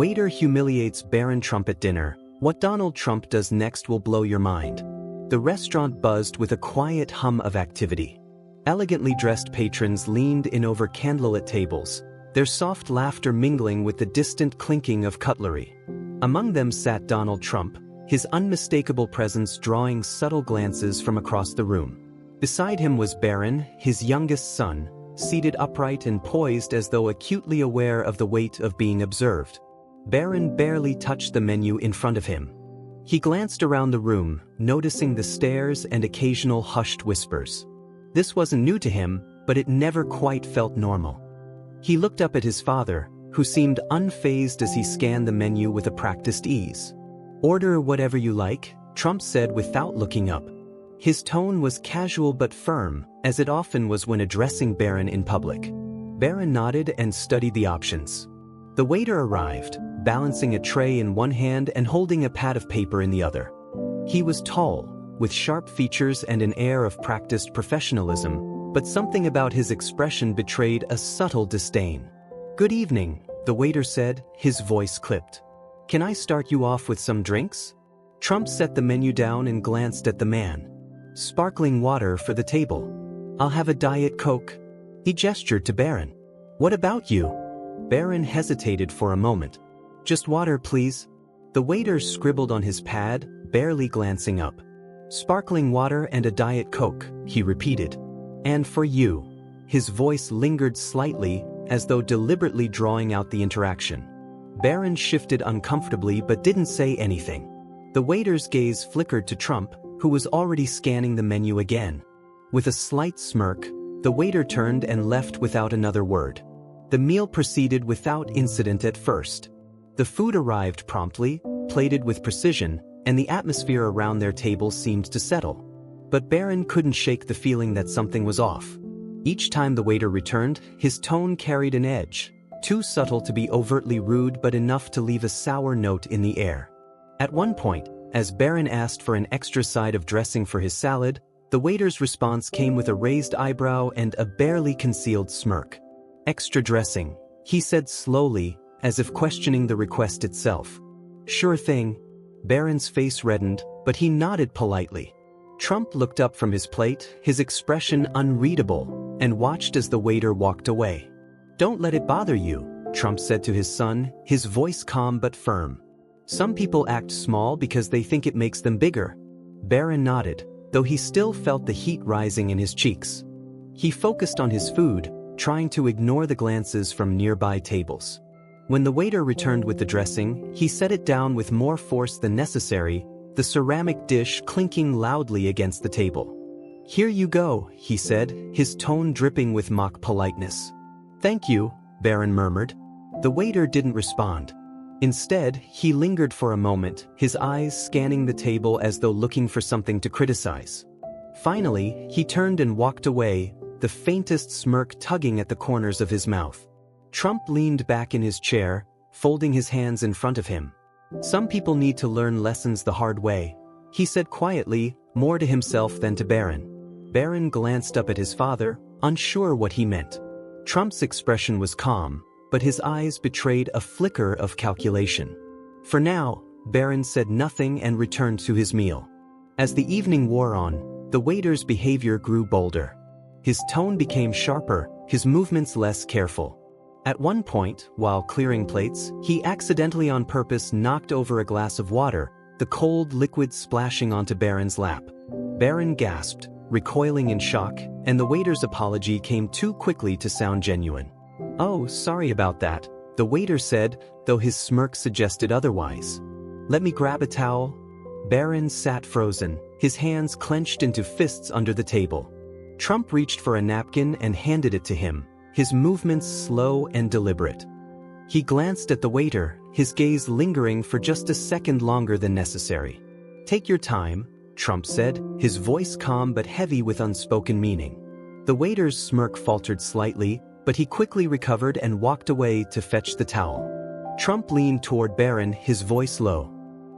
Waiter humiliates Barron Trump at dinner. What Donald Trump does next will blow your mind. The restaurant buzzed with a quiet hum of activity. Elegantly dressed patrons leaned in over candlelit tables, their soft laughter mingling with the distant clinking of cutlery. Among them sat Donald Trump, his unmistakable presence drawing subtle glances from across the room. Beside him was Barron, his youngest son, seated upright and poised as though acutely aware of the weight of being observed. Barron barely touched the menu in front of him. He glanced around the room, noticing the stares and occasional hushed whispers. This wasn't new to him, but it never quite felt normal. He looked up at his father, who seemed unfazed as he scanned the menu with a practiced ease. "Order whatever you like," Trump said without looking up. His tone was casual but firm, as it often was when addressing Barron in public. Barron nodded and studied the options. The waiter arrived, balancing a tray in one hand and holding a pad of paper in the other. He was tall, with sharp features and an air of practiced professionalism, but something about his expression betrayed a subtle disdain. "Good evening," the waiter said, his voice clipped. "Can I start you off with some drinks?" Trump set the menu down and glanced at the man. "Sparkling water for the table. I'll have a Diet Coke." He gestured to Barron. "What about you?" Barron hesitated for a moment. "Just water, please." The waiter scribbled on his pad, barely glancing up. "Sparkling water and a Diet Coke," he repeated. "And for you." His voice lingered slightly, as though deliberately drawing out the interaction. Barron shifted uncomfortably but didn't say anything. The waiter's gaze flickered to Trump, who was already scanning the menu again. With a slight smirk, the waiter turned and left without another word. The meal proceeded without incident at first. The food arrived promptly, plated with precision, and the atmosphere around their table seemed to settle. But Barron couldn't shake the feeling that something was off. Each time the waiter returned, his tone carried an edge, too subtle to be overtly rude but enough to leave a sour note in the air. At one point, as Barron asked for an extra side of dressing for his salad, the waiter's response came with a raised eyebrow and a barely concealed smirk. "Extra dressing," he said slowly, as if questioning the request itself. "Sure thing." Barron's face reddened, but he nodded politely. Trump looked up from his plate, his expression unreadable, and watched as the waiter walked away. "Don't let it bother you," Trump said to his son, his voice calm but firm. "Some people act small because they think it makes them bigger." Barron nodded, though he still felt the heat rising in his cheeks. He focused on his food, trying to ignore the glances from nearby tables. When the waiter returned with the dressing, he set it down with more force than necessary, the ceramic dish clinking loudly against the table. "Here you go," he said, his tone dripping with mock politeness. "Thank you," Barron murmured. The waiter didn't respond. Instead, he lingered for a moment, his eyes scanning the table as though looking for something to criticize. Finally, he turned and walked away, the faintest smirk tugging at the corners of his mouth. Trump leaned back in his chair, folding his hands in front of him. "Some people need to learn lessons the hard way," he said quietly, more to himself than to Barron. Barron glanced up at his father, unsure what he meant. Trump's expression was calm, but his eyes betrayed a flicker of calculation. For now, Barron said nothing and returned to his meal. As the evening wore on, the waiter's behavior grew bolder. His tone became sharper, his movements less careful. At one point, while clearing plates, he accidentally on purpose knocked over a glass of water, the cold liquid splashing onto Barron's lap. Barron gasped, recoiling in shock, and the waiter's apology came too quickly to sound genuine. "Oh, sorry about that," the waiter said, though his smirk suggested otherwise. "Let me grab a towel." Barron sat frozen, his hands clenched into fists under the table. Trump reached for a napkin and handed it to him, his movements slow and deliberate. He glanced at the waiter, his gaze lingering for just a second longer than necessary. "Take your time," Trump said, his voice calm but heavy with unspoken meaning. The waiter's smirk faltered slightly, but he quickly recovered and walked away to fetch the towel. Trump leaned toward Barron, his voice low.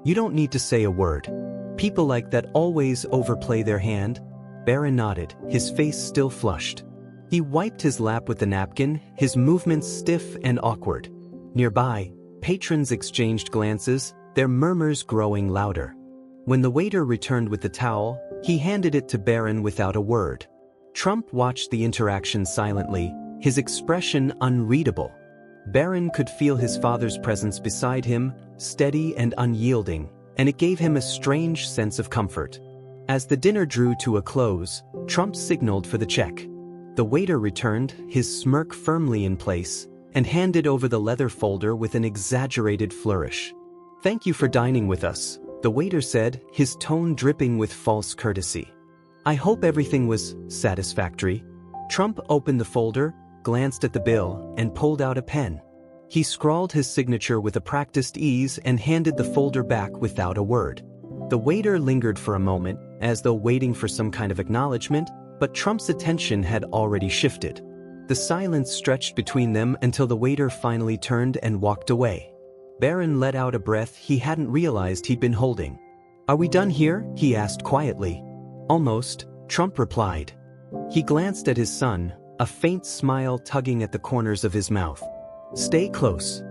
"You don't need to say a word. People like that always overplay their hand." Barron nodded, his face still flushed. He wiped his lap with the napkin, his movements stiff and awkward. Nearby, patrons exchanged glances, their murmurs growing louder. When the waiter returned with the towel, he handed it to Barron without a word. Trump watched the interaction silently, his expression unreadable. Barron could feel his father's presence beside him, steady and unyielding, and it gave him a strange sense of comfort. As the dinner drew to a close, Trump signaled for the check. The waiter returned, his smirk firmly in place, and handed over the leather folder with an exaggerated flourish. "Thank you for dining with us," the waiter said, his tone dripping with false courtesy. "I hope everything was satisfactory." Trump opened the folder, glanced at the bill, and pulled out a pen. He scrawled his signature with a practiced ease and handed the folder back without a word. The waiter lingered for a moment, as though waiting for some kind of acknowledgement, but Trump's attention had already shifted. The silence stretched between them until the waiter finally turned and walked away. Barron let out a breath he hadn't realized he'd been holding. "Are we done here?" he asked quietly. "Almost," Trump replied. He glanced at his son, a faint smile tugging at the corners of his mouth. "Stay close.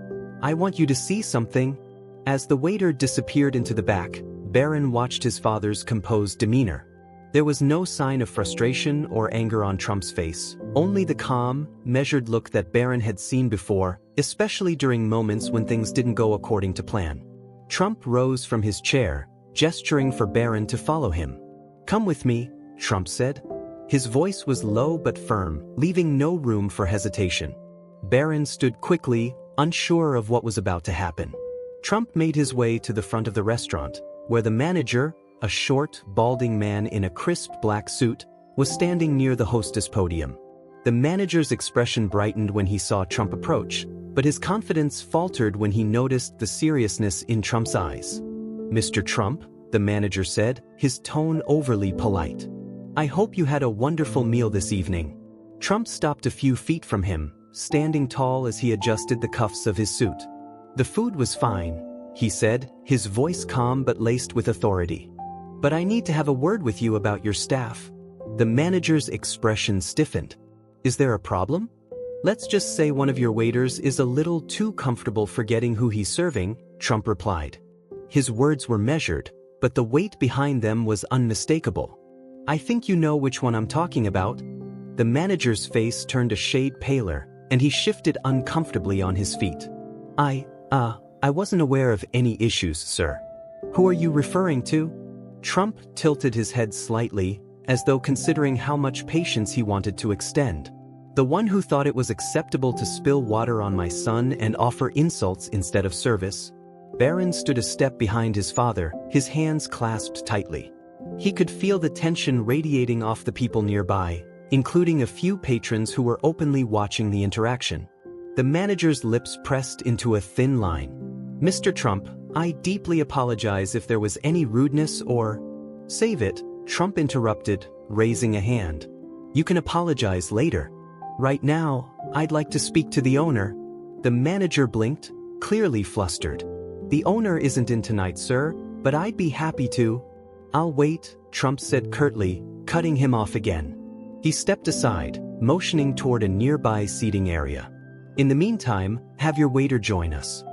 I want you to see something." As the waiter disappeared into the back, Barron watched his father's composed demeanor. There was no sign of frustration or anger on Trump's face, only the calm, measured look that Barron had seen before, especially during moments when things didn't go according to plan. Trump rose from his chair, gesturing for Barron to follow him. "Come with me," Trump said. His voice was low but firm, leaving no room for hesitation. Barron stood quickly, unsure of what was about to happen. Trump made his way to the front of the restaurant, where the manager, a short, balding man in a crisp black suit, was standing near the hostess podium. The manager's expression brightened when he saw Trump approach, but his confidence faltered when he noticed the seriousness in Trump's eyes. "Mr. Trump," the manager said, his tone overly polite. "I hope you had a wonderful meal this evening." Trump stopped a few feet from him, standing tall as he adjusted the cuffs of his suit. "The food was fine," he said, his voice calm but laced with authority. "But I need to have a word with you about your staff." The manager's expression stiffened. "Is there a problem?" "Let's just say one of your waiters is a little too comfortable forgetting who he's serving," Trump replied. His words were measured, but the weight behind them was unmistakable. "I think you know which one I'm talking about." The manager's face turned a shade paler, and he shifted uncomfortably on his feet. I wasn't aware of any issues, sir." "Who are you referring to?" Trump tilted his head slightly, as though considering how much patience he wanted to extend. "The one who thought it was acceptable to spill water on my son and offer insults instead of service." Barron stood a step behind his father, his hands clasped tightly. He could feel the tension radiating off the people nearby, including a few patrons who were openly watching the interaction. The manager's lips pressed into a thin line. "Mr. Trump, I deeply apologize if there was any rudeness or—" "Save it," Trump interrupted, raising a hand. "You can apologize later. Right now, I'd like to speak to the owner." The manager blinked, clearly flustered. "The owner isn't in tonight, sir, but I'd be happy to." "I'll wait," Trump said curtly, cutting him off again. He stepped aside, motioning toward a nearby seating area. "In the meantime, have your waiter join us.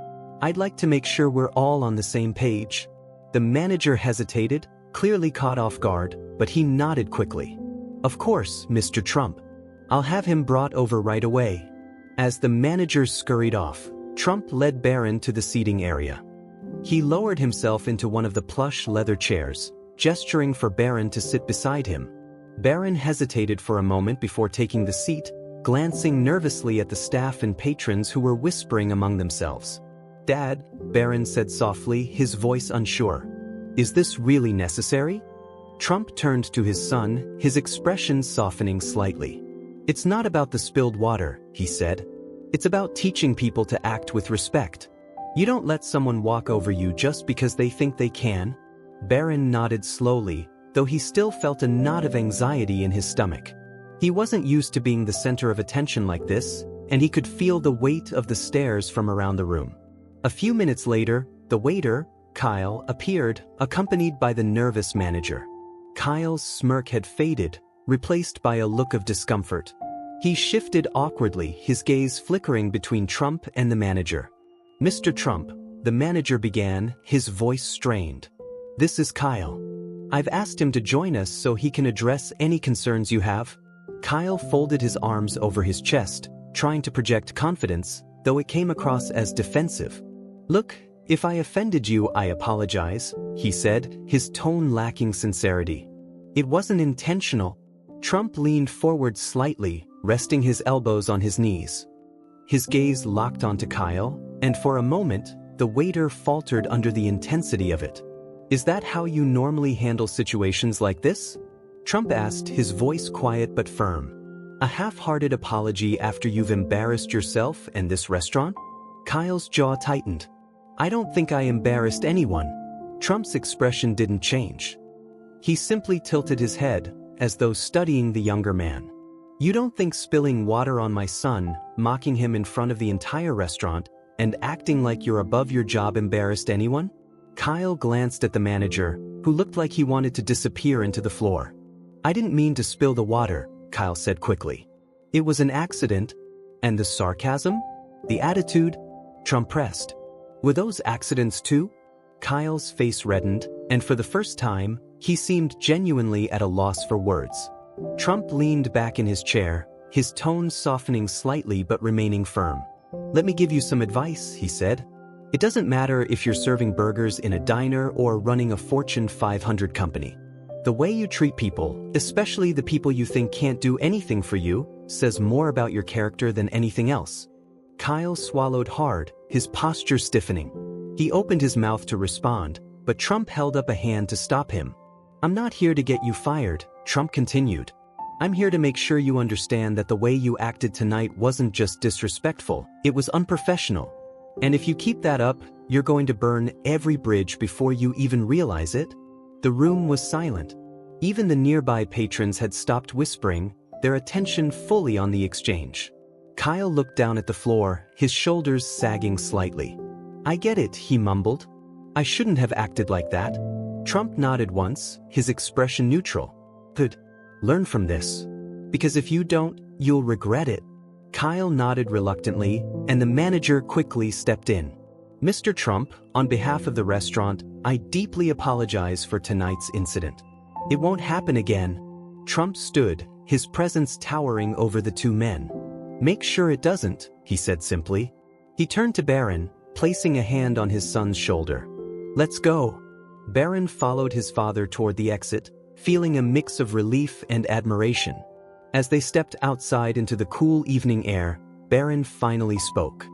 I'd like to make sure we're all on the same page." The manager hesitated, clearly caught off guard, but he nodded quickly. "Of course, Mr. Trump. I'll have him brought over right away." As the manager scurried off, Trump led Barron to the seating area. He lowered himself into one of the plush leather chairs, gesturing for Barron to sit beside him. Barron hesitated for a moment before taking the seat, glancing nervously at the staff and patrons who were whispering among themselves. "Dad," Barron said softly, his voice unsure. "Is this really necessary?" Trump turned to his son, his expression softening slightly. "It's not about the spilled water," he said. "It's about teaching people to act with respect. You don't let someone walk over you just because they think they can." Barron nodded slowly, though he still felt a knot of anxiety in his stomach. He wasn't used to being the center of attention like this, and he could feel the weight of the stares from around the room. A few minutes later, the waiter, Kyle, appeared, accompanied by the nervous manager. Kyle's smirk had faded, replaced by a look of discomfort. He shifted awkwardly, his gaze flickering between Trump and the manager. "Mr. Trump," the manager began, his voice strained. "This is Kyle. I've asked him to join us so he can address any concerns you have." Kyle folded his arms over his chest, trying to project confidence, though it came across as defensive. "Look, if I offended you, I apologize," he said, his tone lacking sincerity. "It wasn't intentional." Trump leaned forward slightly, resting his elbows on his knees. His gaze locked onto Kyle, and for a moment, the waiter faltered under the intensity of it. "Is that how you normally handle situations like this?" Trump asked, his voice quiet but firm. "A half-hearted apology after you've embarrassed yourself and this restaurant?" Kyle's jaw tightened. "I don't think I embarrassed anyone." Trump's expression didn't change. He simply tilted his head, as though studying the younger man. "You don't think spilling water on my son, mocking him in front of the entire restaurant, and acting like you're above your job embarrassed anyone?" Kyle glanced at the manager, who looked like he wanted to disappear into the floor. "I didn't mean to spill the water," Kyle said quickly. "It was an accident." "And the sarcasm? The attitude?" Trump pressed. "Were those accidents too?" Kyle's face reddened, and for the first time, he seemed genuinely at a loss for words. Trump leaned back in his chair, his tone softening slightly but remaining firm. "Let me give you some advice," he said. "It doesn't matter if you're serving burgers in a diner or running a Fortune 500 company. The way you treat people, especially the people you think can't do anything for you, says more about your character than anything else." Kyle swallowed hard, his posture stiffening. He opened his mouth to respond, but Trump held up a hand to stop him. "I'm not here to get you fired," Trump continued. "I'm here to make sure you understand that the way you acted tonight wasn't just disrespectful, it was unprofessional. And if you keep that up, you're going to burn every bridge before you even realize it." The room was silent. Even the nearby patrons had stopped whispering, their attention fully on the exchange. Kyle looked down at the floor, his shoulders sagging slightly. "I get it," he mumbled. "I shouldn't have acted like that." Trump nodded once, his expression neutral. "Good. Learn from this. Because if you don't, you'll regret it." Kyle nodded reluctantly, and the manager quickly stepped in. "Mr. Trump, on behalf of the restaurant, I deeply apologize for tonight's incident. It won't happen again." Trump stood, his presence towering over the two men. "Make sure it doesn't," he said simply. He turned to Barron, placing a hand on his son's shoulder. "Let's go." Barron followed his father toward the exit, feeling a mix of relief and admiration. As they stepped outside into the cool evening air, Barron finally spoke.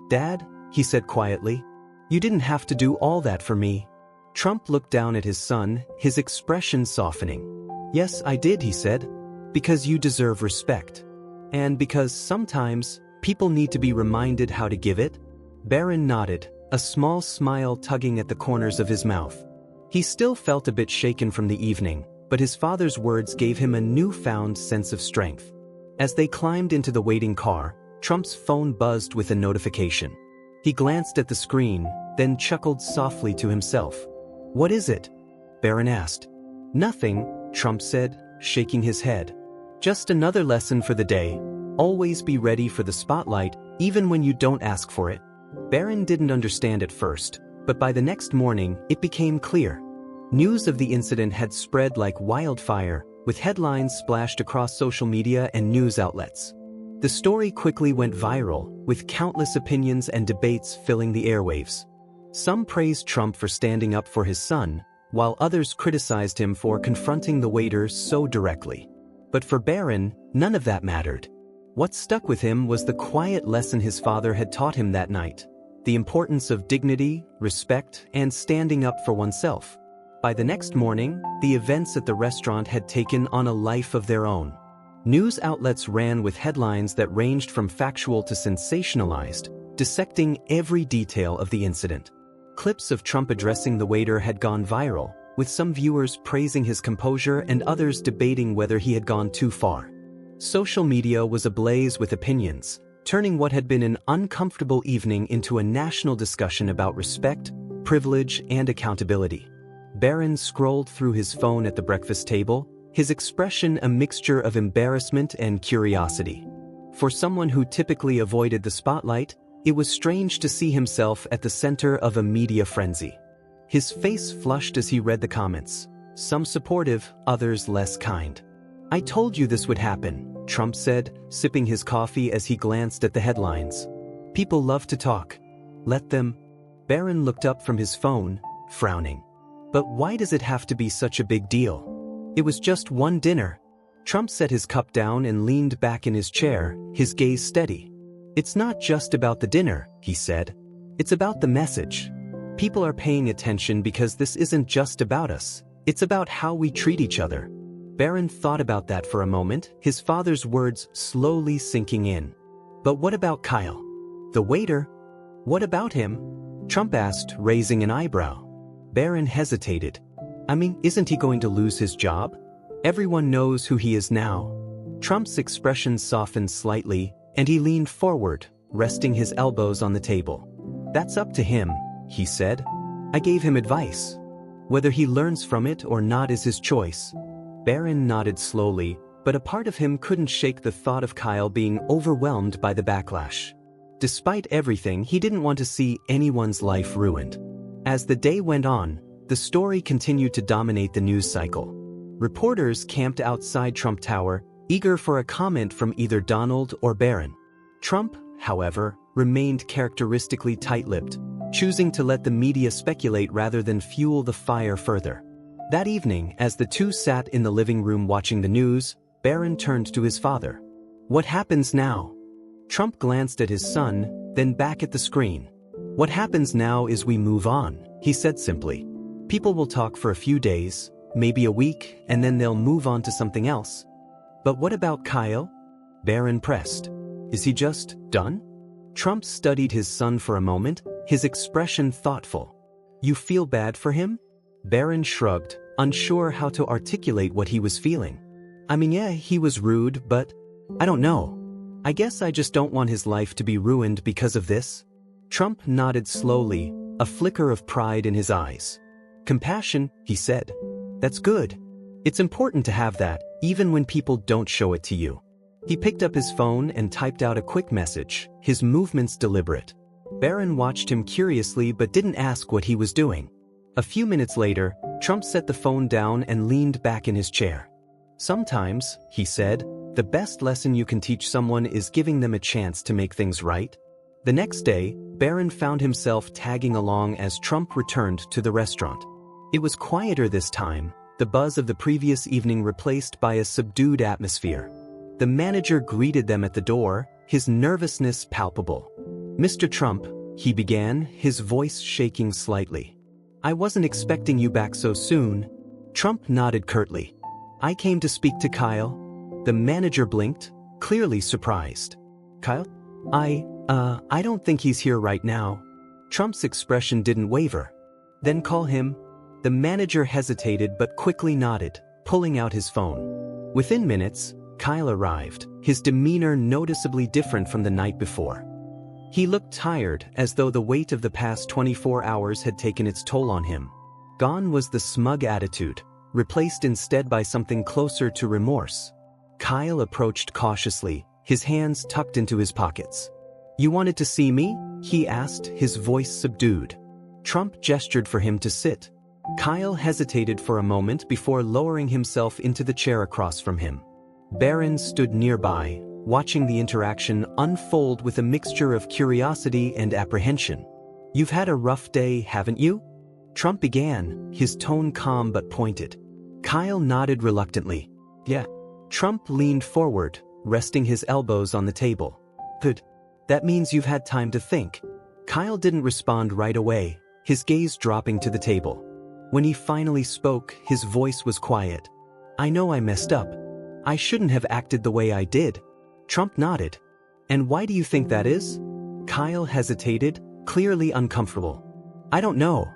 "Dad," he said quietly, "you didn't have to do all that for me." Trump looked down at his son, his expression softening. "Yes, I did," he said, "because you deserve respect. And because sometimes, people need to be reminded how to give it." Barron nodded, a small smile tugging at the corners of his mouth. He still felt a bit shaken from the evening, but his father's words gave him a newfound sense of strength. As they climbed into the waiting car, Trump's phone buzzed with a notification. He glanced at the screen, then chuckled softly to himself. "What is it?" Barron asked. "Nothing," Trump said, shaking his head. "Just another lesson for the day. Always be ready for the spotlight, even when you don't ask for it." Barron didn't understand at first, but by the next morning, it became clear. News of the incident had spread like wildfire, with headlines splashed across social media and news outlets. The story quickly went viral, with countless opinions and debates filling the airwaves. Some praised Trump for standing up for his son, while others criticized him for confronting the waiter so directly. But for Barron, none of that mattered. What stuck with him was the quiet lesson his father had taught him that night: the importance of dignity, respect, and standing up for oneself. By the next morning, the events at the restaurant had taken on a life of their own. News outlets ran with headlines that ranged from factual to sensationalized, dissecting every detail of the incident. Clips of Trump addressing the waiter had gone viral, with some viewers praising his composure and others debating whether he had gone too far. Social media was ablaze with opinions, turning what had been an uncomfortable evening into a national discussion about respect, privilege, and accountability. Barron scrolled through his phone at the breakfast table, his expression a mixture of embarrassment and curiosity. For someone who typically avoided the spotlight, It was strange to see himself at the center of a media frenzy. His face flushed as he read the comments, some supportive, others less kind. "I told you this would happen," Trump said, sipping his coffee as he glanced at the headlines. "People love to talk. Let them." Barron looked up from his phone, frowning. "But why does it have to be such a big deal? It was just one dinner." Trump set his cup down and leaned back in his chair, his gaze steady. "It's not just about the dinner," he said. "It's about the message. People are paying attention because this isn't just about us. It's about how we treat each other." Barron thought about that for a moment, his father's words slowly sinking in. "But what about Kyle? The waiter? What about him?" Trump asked, raising an eyebrow. Barron hesitated. "I mean, isn't he going to lose his job? Everyone knows who he is now." Trump's expression softened slightly, and he leaned forward, resting his elbows on the table. "That's up to him," he said. "I gave him advice. Whether he learns from it or not is his choice." Barron nodded slowly, but a part of him couldn't shake the thought of Kyle being overwhelmed by the backlash. Despite everything, he didn't want to see anyone's life ruined. As the day went on, the story continued to dominate the news cycle. Reporters camped outside Trump Tower, eager for a comment from either Donald or Barron. Trump, however, remained characteristically tight-lipped, choosing to let the media speculate rather than fuel the fire further. That evening, as the two sat in the living room watching the news, Barron turned to his father. "What happens now?" Trump glanced at his son, then back at the screen. "What happens now is we move on," he said simply. "People will talk for a few days, maybe a week, and then they'll move on to something else." "But what about Kyle?" Barron pressed. "Is he just done?" Trump studied his son for a moment, his expression thoughtful. "You feel bad for him?" Barron shrugged, unsure how to articulate what he was feeling. "I mean, yeah, he was rude, but I don't know. I guess I just don't want his life to be ruined because of this." Trump nodded slowly, a flicker of pride in his eyes. "Compassion," he said. "That's good. It's important to have that, even when people don't show it to you." He picked up his phone and typed out a quick message, his movements deliberate. Barron watched him curiously but didn't ask what he was doing. A few minutes later, Trump set the phone down and leaned back in his chair. "Sometimes," he said, "the best lesson you can teach someone is giving them a chance to make things right." The next day, Barron found himself tagging along as Trump returned to the restaurant. It was quieter this time, the buzz of the previous evening replaced by a subdued atmosphere. The manager greeted them at the door, his nervousness palpable. "Mr. Trump," he began, his voice shaking slightly. "I wasn't expecting you back so soon." Trump nodded curtly. "I came to speak to Kyle." The manager blinked, clearly surprised. "Kyle? I don't think he's here right now." Trump's expression didn't waver. "Then call him." The manager hesitated but quickly nodded, pulling out his phone. Within minutes, Kyle arrived, his demeanor noticeably different from the night before. He looked tired, as though the weight of the past 24 hours had taken its toll on him. Gone was the smug attitude, replaced instead by something closer to remorse. Kyle approached cautiously, his hands tucked into his pockets. "You wanted to see me?" he asked, his voice subdued. Trump gestured for him to sit. Kyle hesitated for a moment before lowering himself into the chair across from him. Barron stood nearby, watching the interaction unfold with a mixture of curiosity and apprehension. "You've had a rough day, haven't you?" Trump began, his tone calm but pointed. Kyle nodded reluctantly. "Yeah." Trump leaned forward, resting his elbows on the table. "Good. That means you've had time to think." Kyle didn't respond right away, his gaze dropping to the table. When he finally spoke, his voice was quiet. "I know I messed up. I shouldn't have acted the way I did." Trump nodded. "And why do you think that is?" Kyle hesitated, clearly uncomfortable. "I don't know.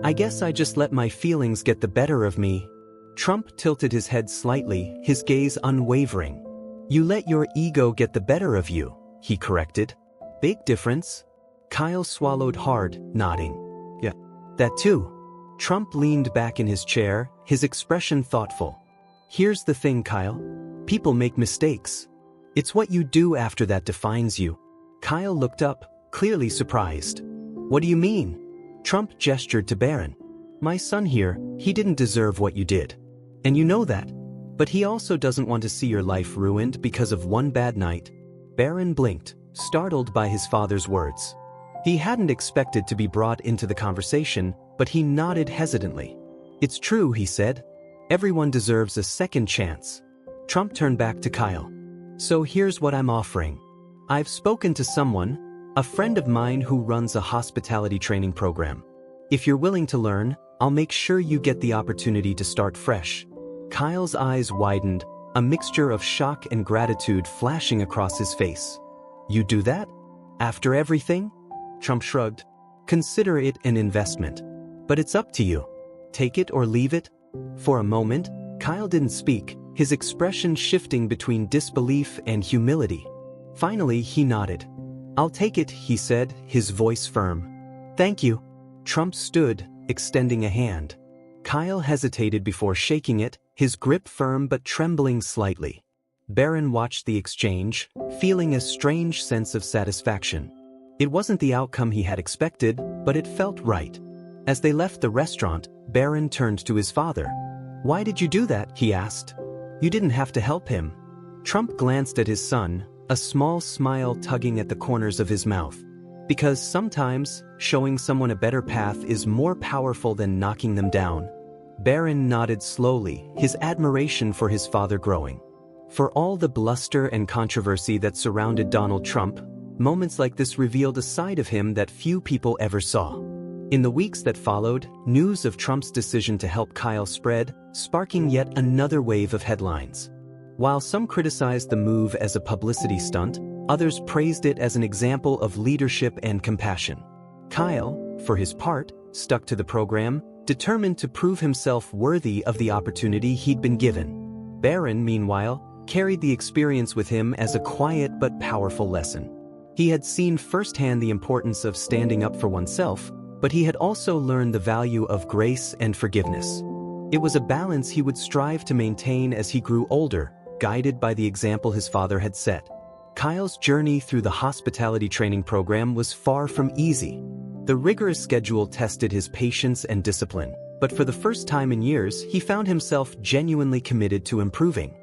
I guess I just let my feelings get the better of me." Trump tilted his head slightly, his gaze unwavering. "You let your ego get the better of you," he corrected. "Big difference." Kyle swallowed hard, nodding. "Yeah, that too." Trump leaned back in his chair, his expression thoughtful. "Here's the thing, Kyle. People make mistakes. It's what you do after that defines you." Kyle looked up, clearly surprised. "What do you mean?" Trump gestured to Barron. "My son here, he didn't deserve what you did. And you know that. But he also doesn't want to see your life ruined because of one bad night." Barron blinked, startled by his father's words. He hadn't expected to be brought into the conversation, but he nodded hesitantly. "It's true," he said. "Everyone deserves a second chance." Trump turned back to Kyle. "So here's what I'm offering. I've spoken to someone, a friend of mine who runs a hospitality training program. If you're willing to learn, I'll make sure you get the opportunity to start fresh." Kyle's eyes widened, a mixture of shock and gratitude flashing across his face. "You do that? After everything?" Trump shrugged. "Consider it an investment. But it's up to you. Take it or leave it." For a moment, Kyle didn't speak, his expression shifting between disbelief and humility. Finally, he nodded. "I'll take it," he said, his voice firm. "Thank you." Trump stood, extending a hand. Kyle hesitated before shaking it, his grip firm but trembling slightly. Barron watched the exchange, feeling a strange sense of satisfaction. It wasn't the outcome he had expected, but it felt right. As they left the restaurant, Barron turned to his father. "Why did you do that?" he asked. "You didn't have to help him." Trump glanced at his son, a small smile tugging at the corners of his mouth. "Because sometimes, showing someone a better path is more powerful than knocking them down." Barron nodded slowly, his admiration for his father growing. For all the bluster and controversy that surrounded Donald Trump, moments like this revealed a side of him that few people ever saw. In the weeks that followed, news of Trump's decision to help Kyle spread, sparking yet another wave of headlines. While some criticized the move as a publicity stunt, others praised it as an example of leadership and compassion. Kyle, for his part, stuck to the program, determined to prove himself worthy of the opportunity he'd been given. Barron, meanwhile, carried the experience with him as a quiet but powerful lesson. He had seen firsthand the importance of standing up for oneself, but he had also learned the value of grace and forgiveness. It was a balance he would strive to maintain as he grew older, guided by the example his father had set. Kyle's journey through the hospitality training program was far from easy. The rigorous schedule tested his patience and discipline, but for the first time in years, he found himself genuinely committed to improving.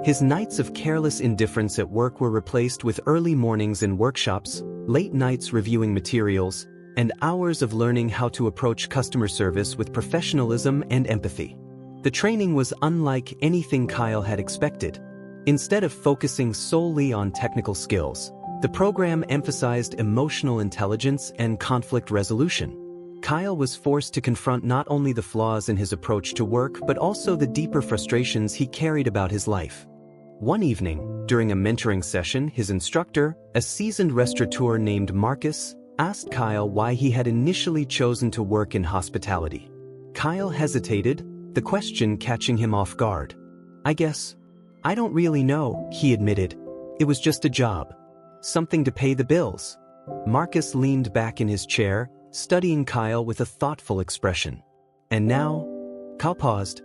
His nights of careless indifference at work were replaced with early mornings in workshops, late nights reviewing materials, and hours of learning how to approach customer service with professionalism and empathy. The training was unlike anything Kyle had expected. Instead of focusing solely on technical skills, the program emphasized emotional intelligence and conflict resolution. Kyle was forced to confront not only the flaws in his approach to work but also the deeper frustrations he carried about his life. One evening, during a mentoring session, his instructor, a seasoned restaurateur named Marcus, asked Kyle why he had initially chosen to work in hospitality. Kyle hesitated, the question catching him off guard. I don't really know," he admitted. "It was just a job. Something to pay the bills." Marcus leaned back in his chair, studying Kyle with a thoughtful expression. "And now?" Kyle paused.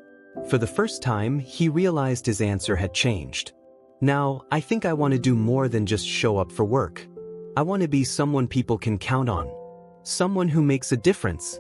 For the first time, he realized his answer had changed. "Now, I think I want to do more than just show up for work. I want to be someone people can count on. Someone who makes a difference."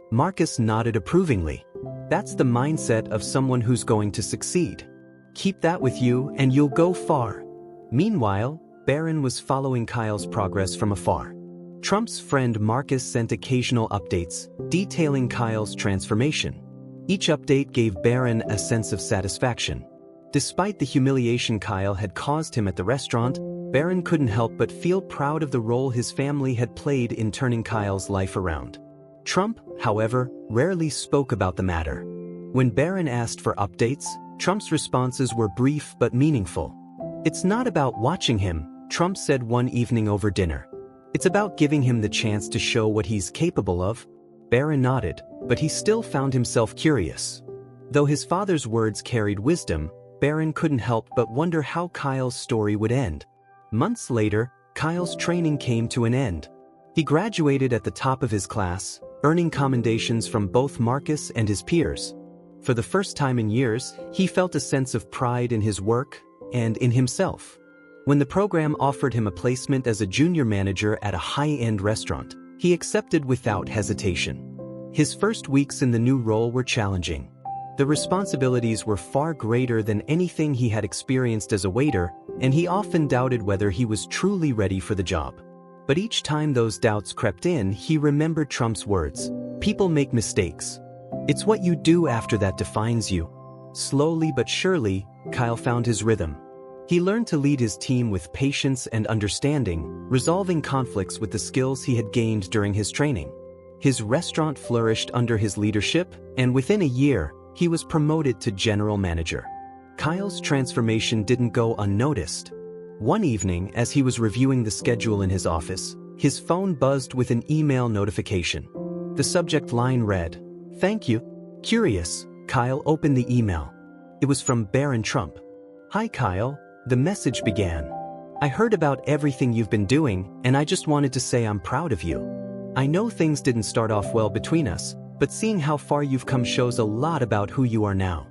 Marcus nodded approvingly. "That's the mindset of someone who's going to succeed. Keep that with you and you'll go far." Meanwhile, Barron was following Kyle's progress from afar. Trump's friend Marcus sent occasional updates, detailing Kyle's transformation. Each update gave Barron a sense of satisfaction. Despite the humiliation Kyle had caused him at the restaurant, Barron couldn't help but feel proud of the role his family had played in turning Kyle's life around. Trump, however, rarely spoke about the matter. When Barron asked for updates, Trump's responses were brief but meaningful. "It's not about watching him," Trump said one evening over dinner. "It's about giving him the chance to show what he's capable of." Barron nodded, but he still found himself curious. Though his father's words carried wisdom, Barron couldn't help but wonder how Kyle's story would end. Months later, Kyle's training came to an end. He graduated at the top of his class, earning commendations from both Marcus and his peers. For the first time in years, he felt a sense of pride in his work and in himself. When the program offered him a placement as a junior manager at a high-end restaurant, he accepted without hesitation. His first weeks in the new role were challenging. The responsibilities were far greater than anything he had experienced as a waiter, and he often doubted whether he was truly ready for the job. But each time those doubts crept in, he remembered Trump's words, "People make mistakes. It's what you do after that defines you." Slowly but surely, Kyle found his rhythm. He learned to lead his team with patience and understanding, resolving conflicts with the skills he had gained during his training. His restaurant flourished under his leadership, and within a year, he was promoted to general manager. Kyle's transformation didn't go unnoticed. One evening, as he was reviewing the schedule in his office, his phone buzzed with an email notification. The subject line read, "Thank you." Curious, Kyle opened the email. It was from Barron Trump. "Hi Kyle," the message began. "I heard about everything you've been doing, and I just wanted to say I'm proud of you. I know things didn't start off well between us, but seeing how far you've come shows a lot about who you are now.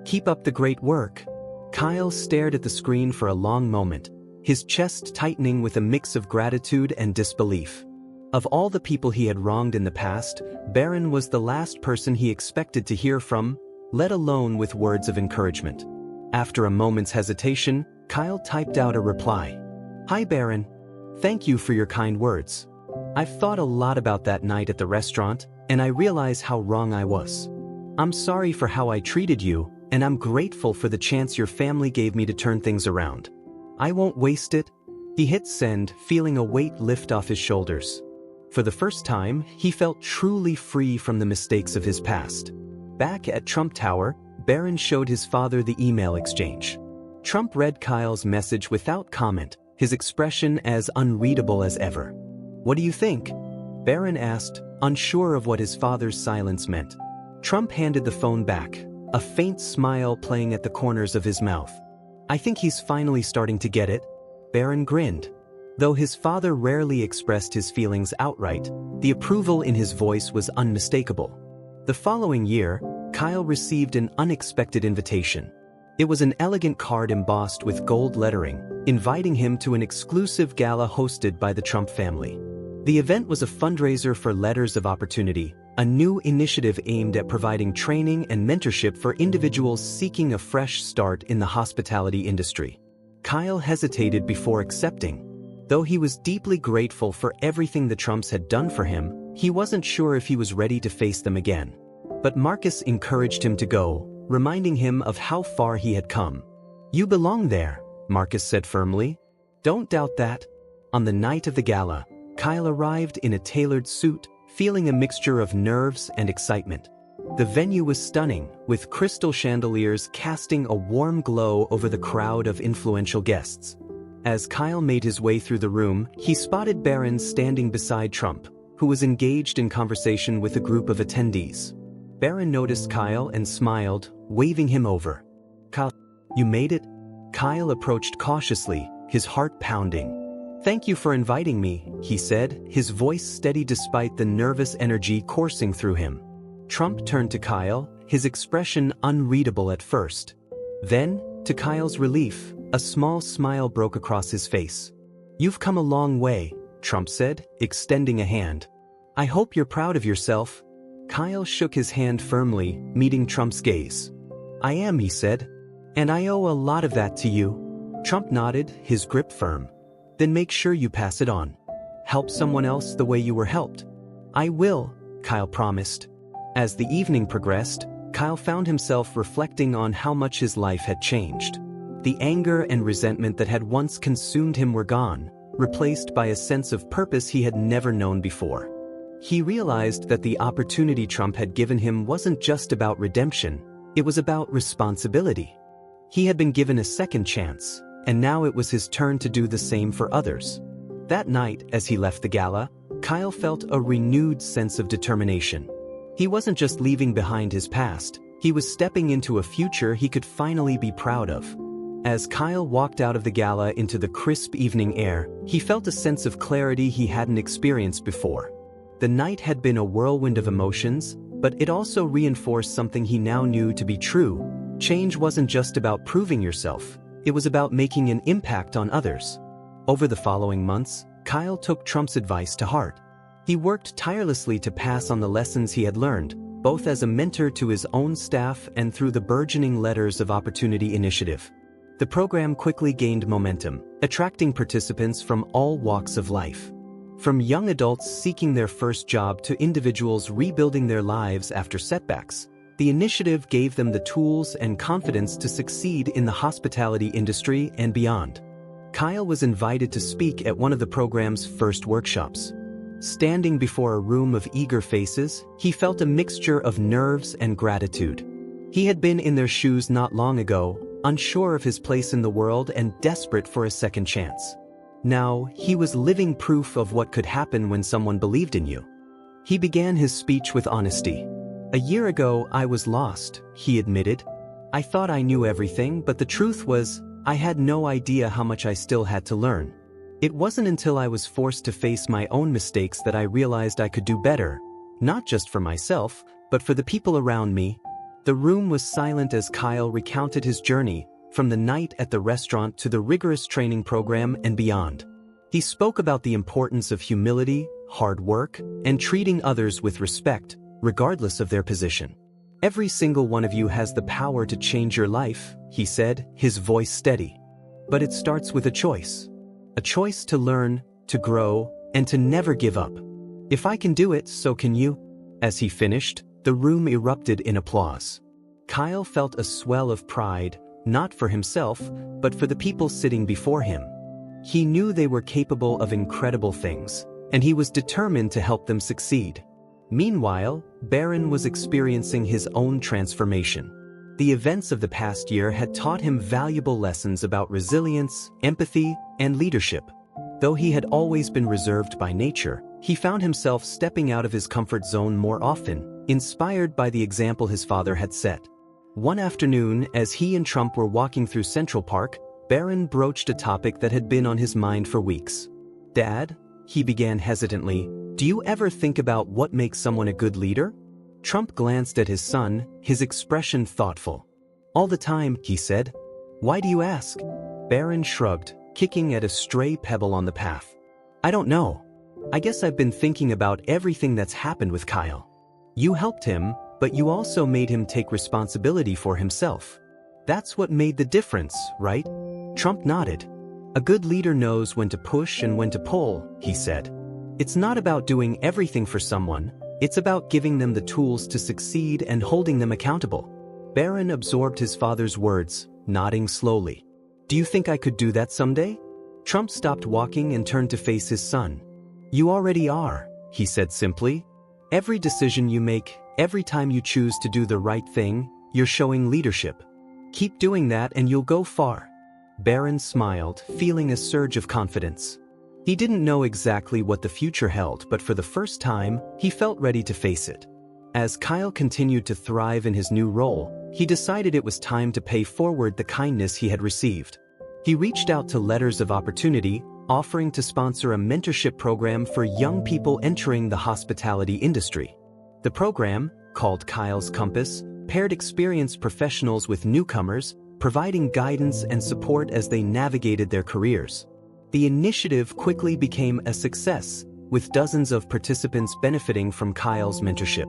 Keep up the great work." Kyle stared at the screen for a long moment, his chest tightening with a mix of gratitude and disbelief. Of all the people he had wronged in the past, Barron was the last person he expected to hear from, let alone with words of encouragement. After a moment's hesitation, Kyle typed out a reply. "Hi Barron. Thank you for your kind words. I've thought a lot about that night at the restaurant, and I realize how wrong I was. I'm sorry for how I treated you, and I'm grateful for the chance your family gave me to turn things around. I won't waste it." He hit send, feeling a weight lift off his shoulders. For the first time, he felt truly free from the mistakes of his past. Back at Trump Tower, Barron showed his father the email exchange. Trump read Kyle's message without comment, his expression as unreadable as ever. "What do you think?" Barron asked, unsure of what his father's silence meant. Trump handed the phone back, a faint smile playing at the corners of his mouth. "I think he's finally starting to get it." Barron grinned. Though his father rarely expressed his feelings outright, the approval in his voice was unmistakable. The following year, Kyle received an unexpected invitation. It was an elegant card embossed with gold lettering, inviting him to an exclusive gala hosted by the Trump family. The event was a fundraiser for Letters of Opportunity, a new initiative aimed at providing training and mentorship for individuals seeking a fresh start in the hospitality industry. Kyle hesitated before accepting. Though he was deeply grateful for everything the Trumps had done for him, he wasn't sure if he was ready to face them again. But Marcus encouraged him to go, reminding him of how far he had come. "You belong there," Marcus said firmly. "Don't doubt that." On the night of the gala, Kyle arrived in a tailored suit, feeling a mixture of nerves and excitement. The venue was stunning, with crystal chandeliers casting a warm glow over the crowd of influential guests. As Kyle made his way through the room, he spotted Barron standing beside Trump, who was engaged in conversation with a group of attendees. Barron noticed Kyle and smiled, waving him over. "Kyle, you made it?" Kyle approached cautiously, his heart pounding. "Thank you for inviting me," he said, his voice steady despite the nervous energy coursing through him. Trump turned to Kyle, his expression unreadable at first. Then, to Kyle's relief, a small smile broke across his face. "You've come a long way," Trump said, extending a hand. "I hope you're proud of yourself." Kyle shook his hand firmly, meeting Trump's gaze. "I am," he said. "And I owe a lot of that to you." Trump nodded, his grip firm. "Then make sure you pass it on. Help someone else the way you were helped." "I will," Kyle promised. As the evening progressed, Kyle found himself reflecting on how much his life had changed. The anger and resentment that had once consumed him were gone, replaced by a sense of purpose he had never known before. He realized that the opportunity Trump had given him wasn't just about redemption, it was about responsibility. He had been given a second chance, and now it was his turn to do the same for others. That night, as he left the gala, Kyle felt a renewed sense of determination. He wasn't just leaving behind his past, he was stepping into a future he could finally be proud of. As Kyle walked out of the gala into the crisp evening air, he felt a sense of clarity he hadn't experienced before. The night had been a whirlwind of emotions, but it also reinforced something he now knew to be true. Change wasn't just about proving yourself, It was about making an impact on others. Over the following months, Kyle took Trump's advice to heart. He worked tirelessly to pass on the lessons he had learned, both as a mentor to his own staff and through the burgeoning Letters of Opportunity initiative. The program quickly gained momentum, attracting participants from all walks of life. From young adults seeking their first job to individuals rebuilding their lives after setbacks, the initiative gave them the tools and confidence to succeed in the hospitality industry and beyond. Kyle was invited to speak at one of the program's first workshops. Standing before a room of eager faces, he felt a mixture of nerves and gratitude. He had been in their shoes not long ago, unsure of his place in the world and desperate for a second chance. Now, he was living proof of what could happen when someone believed in you. He began his speech with honesty. "A year ago, I was lost," he admitted. "I thought I knew everything, but the truth was, I had no idea how much I still had to learn. It wasn't until I was forced to face my own mistakes that I realized I could do better, not just for myself, but for the people around me." The room was silent as Kyle recounted his journey, from the night at the restaurant to the rigorous training program and beyond. He spoke about the importance of humility, hard work, and treating others with respect, regardless of their position. "Every single one of you has the power to change your life," he said, his voice steady. "But it starts with a choice. A choice to learn, to grow, and to never give up. If I can do it, so can you." As he finished, the room erupted in applause. Kyle felt a swell of pride, not for himself, but for the people sitting before him. He knew they were capable of incredible things, and he was determined to help them succeed. Meanwhile, Barron was experiencing his own transformation. The events of the past year had taught him valuable lessons about resilience, empathy, and leadership. Though he had always been reserved by nature, he found himself stepping out of his comfort zone more often, inspired by the example his father had set. One afternoon, as he and Trump were walking through Central Park, Barron broached a topic that had been on his mind for weeks. "Dad," he began hesitantly, "do you ever think about what makes someone a good leader?" Trump glanced at his son, his expression thoughtful. "All the time," he said. "Why do you ask?" Barron shrugged, kicking at a stray pebble on the path. "I don't know. I guess I've been thinking about everything that's happened with Kyle. You helped him, but you also made him take responsibility for himself. That's what made the difference, right?" Trump nodded. "A good leader knows when to push and when to pull," he said. "It's not about doing everything for someone, it's about giving them the tools to succeed and holding them accountable." Barron absorbed his father's words, nodding slowly. "Do you think I could do that someday?" Trump stopped walking and turned to face his son. "You already are," he said simply. "Every decision you make, every time you choose to do the right thing, you're showing leadership. Keep doing that and you'll go far." Barron smiled, feeling a surge of confidence. He didn't know exactly what the future held, but for the first time, he felt ready to face it. As Kyle continued to thrive in his new role, he decided it was time to pay forward the kindness he had received. He reached out to Letters of Opportunity, offering to sponsor a mentorship program for young people entering the hospitality industry. The program, called Kyle's Compass, paired experienced professionals with newcomers, providing guidance and support as they navigated their careers. The initiative quickly became a success, with dozens of participants benefiting from Kyle's mentorship.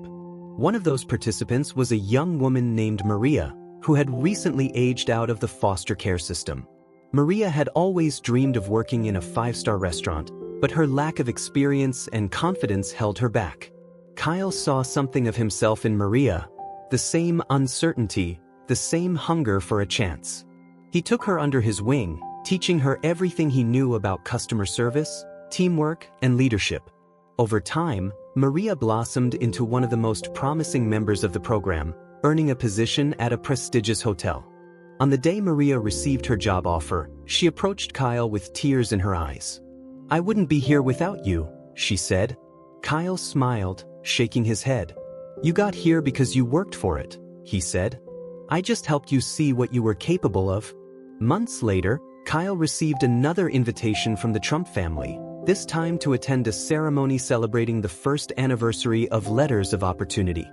One of those participants was a young woman named Maria, who had recently aged out of the foster care system. Maria had always dreamed of working in a five-star restaurant, but her lack of experience and confidence held her back. Kyle saw something of himself in Maria, the same uncertainty, the same hunger for a chance. He took her under his wing, teaching her everything he knew about customer service, teamwork, and leadership. Over time, Maria blossomed into one of the most promising members of the program, earning a position at a prestigious hotel. On the day Maria received her job offer, she approached Kyle with tears in her eyes. "I wouldn't be here without you," she said. Kyle smiled, shaking his head. "You got here because you worked for it," he said. "I just helped you see what you were capable of." Months later, Kyle received another invitation from the Trump family, this time to attend a ceremony celebrating the first anniversary of Letters of Opportunity.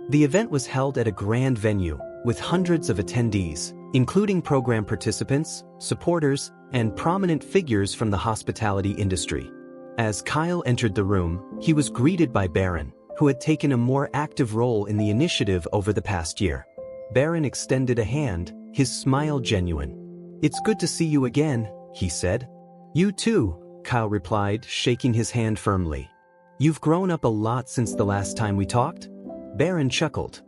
The event was held at a grand venue, with hundreds of attendees, including program participants, supporters, and prominent figures from the hospitality industry. As Kyle entered the room, he was greeted by Barron, who had taken a more active role in the initiative over the past year. Barron extended a hand, his smile genuine. "It's good to see you again," he said. "You too," Kyle replied, shaking his hand firmly. "You've grown up a lot since the last time we talked?" Barron chuckled.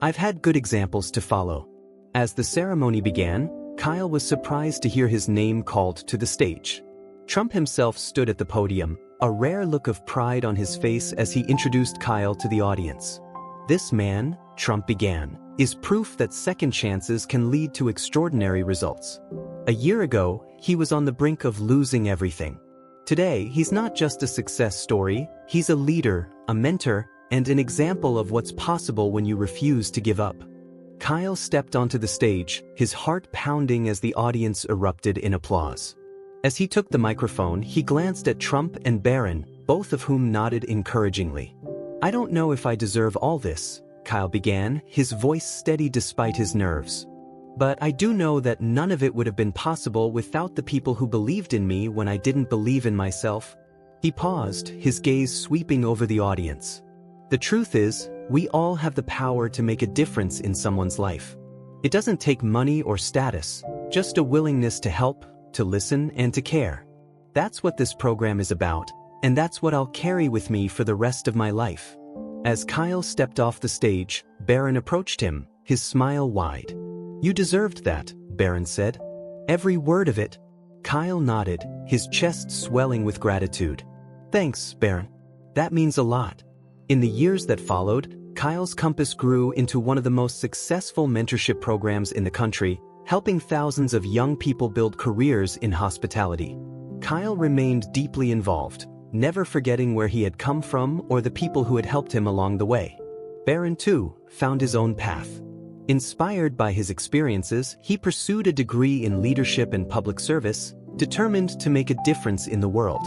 "I've had good examples to follow." As the ceremony began, Kyle was surprised to hear his name called to the stage. Trump himself stood at the podium, a rare look of pride on his face as he introduced Kyle to the audience. "This man," Trump began, "is proof that second chances can lead to extraordinary results. A year ago, he was on the brink of losing everything. Today, he's not just a success story, he's a leader, a mentor, and an example of what's possible when you refuse to give up." Kyle stepped onto the stage, his heart pounding as the audience erupted in applause. As he took the microphone, he glanced at Trump and Barron, both of whom nodded encouragingly. "I don't know if I deserve all this," Kyle began, his voice steady despite his nerves. "But I do know that none of it would have been possible without the people who believed in me when I didn't believe in myself." He paused, his gaze sweeping over the audience. "The truth is, we all have the power to make a difference in someone's life. It doesn't take money or status, just a willingness to help, to listen, and to care. That's what this program is about, and that's what I'll carry with me for the rest of my life." As Kyle stepped off the stage, Barron approached him, his smile wide. "You deserved that," Barron said. "Every word of it." Kyle nodded, his chest swelling with gratitude. "Thanks, Barron. That means a lot." In the years that followed, Kyle's Compass grew into one of the most successful mentorship programs in the country, helping thousands of young people build careers in hospitality. Kyle remained deeply involved, never forgetting where he had come from or the people who had helped him along the way. Barron, too, found his own path. Inspired by his experiences, he pursued a degree in leadership and public service, determined to make a difference in the world.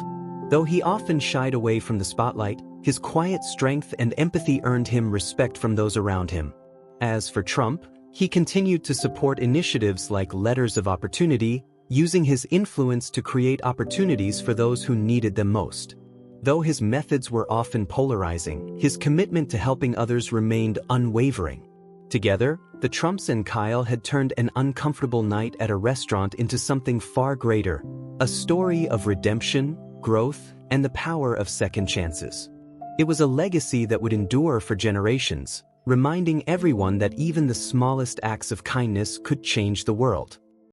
Though he often shied away from the spotlight, his quiet strength and empathy earned him respect from those around him. As for Trump, he continued to support initiatives like Letters of Opportunity, using his influence to create opportunities for those who needed them most. Though his methods were often polarizing, his commitment to helping others remained unwavering. Together, the Trumps and Kyle had turned an uncomfortable night at a restaurant into something far greater, a story of redemption, growth, and the power of second chances. It was a legacy that would endure for generations, reminding everyone that even the smallest acts of kindness could change the world.